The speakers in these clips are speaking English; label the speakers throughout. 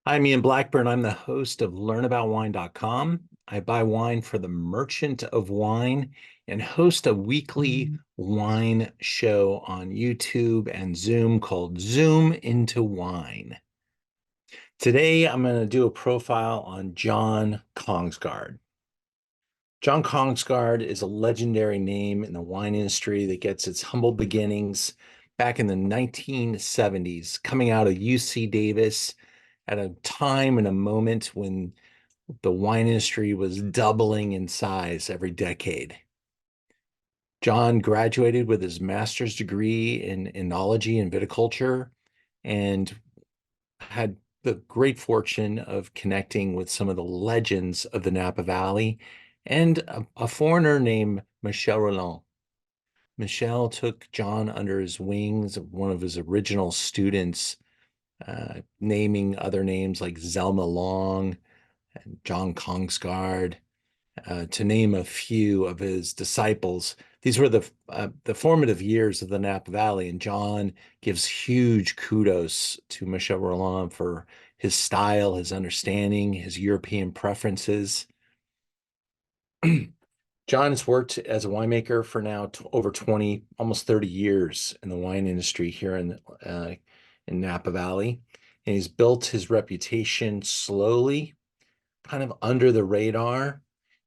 Speaker 1: I'm Ian Blackburn. I'm the host of learnaboutwine.com. I buy wine for the merchant of wine and host a weekly wine show on YouTube and Zoom called Zoom into Wine. Today, I'm going to do a profile on John Kongsgaard. John Kongsgaard is a legendary name in the wine industry that gets its humble beginnings back in the 1970s, coming out of UC Davis at a time and a moment when the wine industry was doubling in size every decade. John graduated with his master's degree in enology and viticulture and had the great fortune of connecting with some of the legends of the Napa Valley and a foreigner named Michel Rolland. Michel took John under his wings, one of his original students, naming other names like Zelma Long and John Kongsgaard, to name a few of his disciples. These were the formative years of the Napa Valley, and John gives huge kudos to Michel Rolland for his style, his understanding, his European preferences. John has worked as a winemaker for now over 20, almost 30 years in the wine industry here in Napa Valley. And he's built his reputation slowly, kind of under the radar,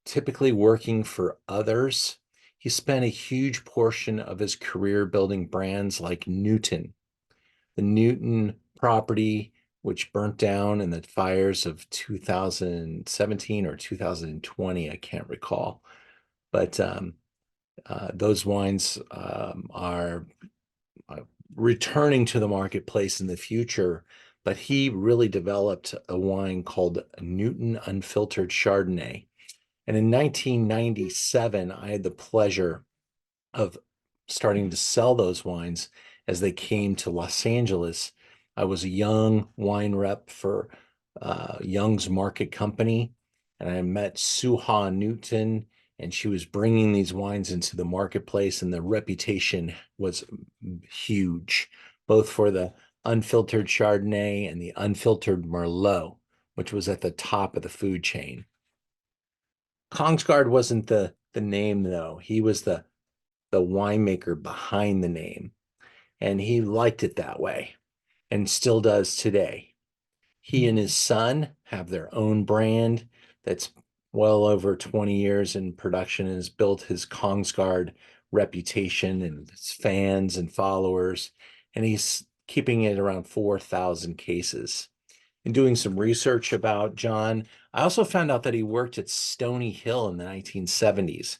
Speaker 1: typically working for others. He spent a huge portion of his career building brands like Newton, the Newton property, which burnt down in the fires of 2017 or 2020, I can't recall. But those wines are returning to the marketplace in the future. But he really developed a wine called Newton Unfiltered Chardonnay. And in 1997, I had the pleasure of starting to sell those wines as they came to Los Angeles. I was a young wine rep for Young's Market Company, and I met Suha Newton, and she was bringing these wines into the marketplace, and the reputation was huge, both for the unfiltered Chardonnay and the unfiltered Merlot, which was at the top of the food chain. Kongsgaard wasn't the name though. He was the winemaker behind the name, and he liked it that way and still does today. He and his son have their own brand that's well over 20 years in production and has built his Kongsgaard reputation and his fans and followers, and he's keeping it around 4,000 cases. In doing some research about John, I also found out that he worked at Stony Hill in the 1970s.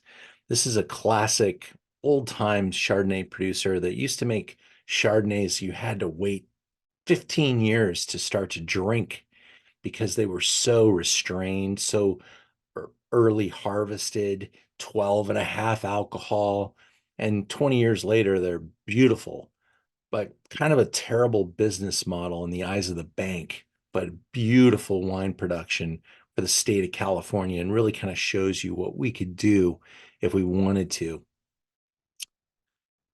Speaker 1: This is a classic old-time Chardonnay producer that used to make Chardonnays you had to wait 15 years to start to drink because they were so restrained, so early harvested, 12 and a half alcohol, and 20 years later, they're beautiful, but kind of a terrible business model in the eyes of the bank, but beautiful wine production for the state of California, and really kind of shows you what we could do if we wanted to.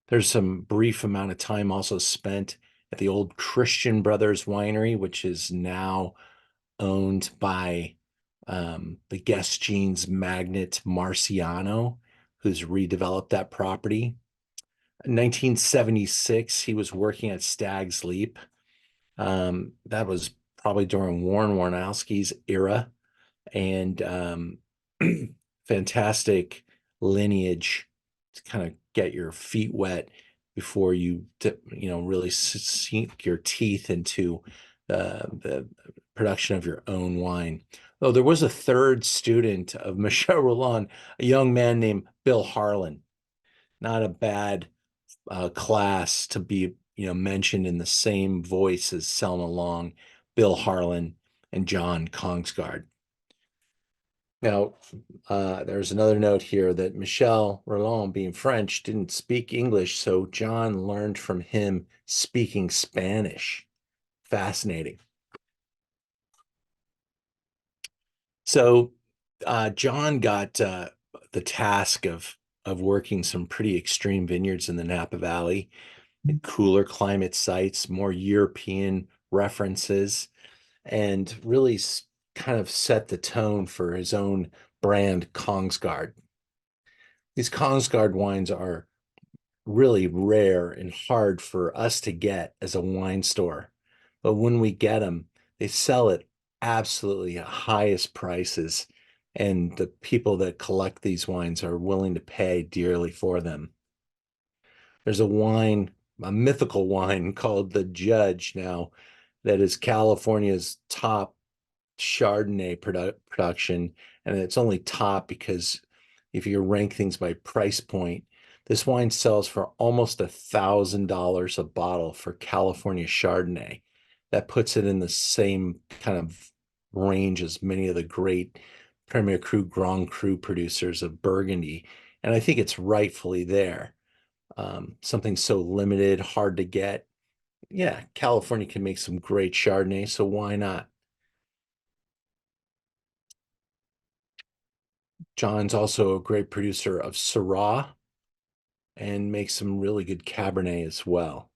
Speaker 1: There's some brief amount of time also spent at the old Christian Brothers Winery, which is now owned by the Guest Jeans magnate Marciano, who's redeveloped that property. In 1976, he was working at Stag's Leap. That was probably during Warren Warnowski's era, and fantastic lineage to kind of get your feet wet before you really sink your teeth into the production of your own wine. Oh, there was a third student of Michel Rolland, a young man named Bill Harlan. Not a bad class to be mentioned in the same voice as Selma Long, Bill Harlan, and John Kongsgaard. Now, there's another note here that Michel Rolland, being French, didn't speak English, so John learned from him speaking Spanish. Fascinating. So John got the task of working some pretty extreme vineyards in the Napa Valley, cooler climate sites, more European references. and really kind of set the tone for his own brand, Kongsgaard. These Kongsgaard wines are really rare and hard for us to get as a wine store. But when we get them, they sell at absolutely highest prices. And the people that collect these wines are willing to pay dearly for them. There's a wine, a mythical wine called the Judge now, that is California's top Chardonnay production, and it's only top because if you rank things by price point, this wine sells for almost $1,000 a bottle for California Chardonnay. That puts it in the same kind of range as many of the great Premier Cru, Grand Cru producers of Burgundy, and I think it's rightfully there. Something so limited, hard to get. Yeah, California can make some great Chardonnay, so why not? John's also a great producer of Syrah and makes some really good Cabernet as well.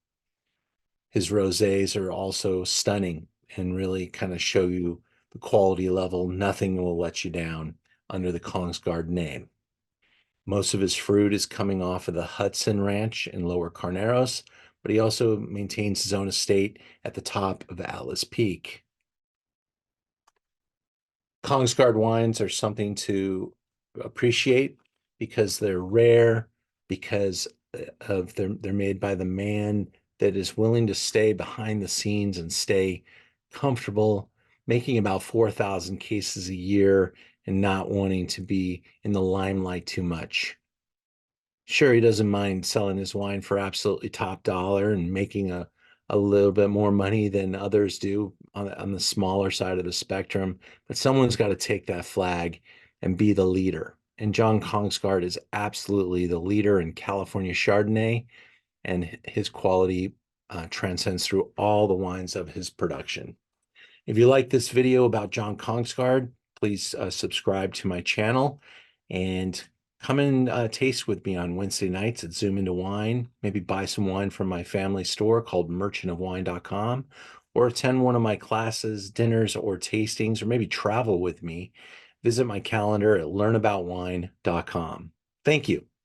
Speaker 1: His rosés are also stunning and really kind of show you the quality level. Nothing will let you down under the Kongsgaard name. Most of his fruit is coming off of the Hudson Ranch in Lower Carneros, but he also maintains his own estate at the top of Atlas Peak. Kongsgaard wines are something to appreciate because they're rare, because of they're made by the man that is willing to stay behind the scenes and stay comfortable, making about 4,000 cases a year and not wanting to be in the limelight too much. Sure, he doesn't mind selling his wine for absolutely top dollar and making a little bit more money than others do on the smaller side of the spectrum, but someone's got to take that flag and be the leader. And John Kongsgaard is absolutely the leader in California Chardonnay, and his quality transcends through all the wines of his production. If you like this video about John Kongsgaard, please subscribe to my channel and come and taste with me on Wednesday nights at Zoom Into Wine. Maybe buy some wine from my family store called merchantofwine.com, or attend one of my classes, dinners, or tastings, or maybe travel with me. Visit my calendar at learnaboutwine.com. Thank you.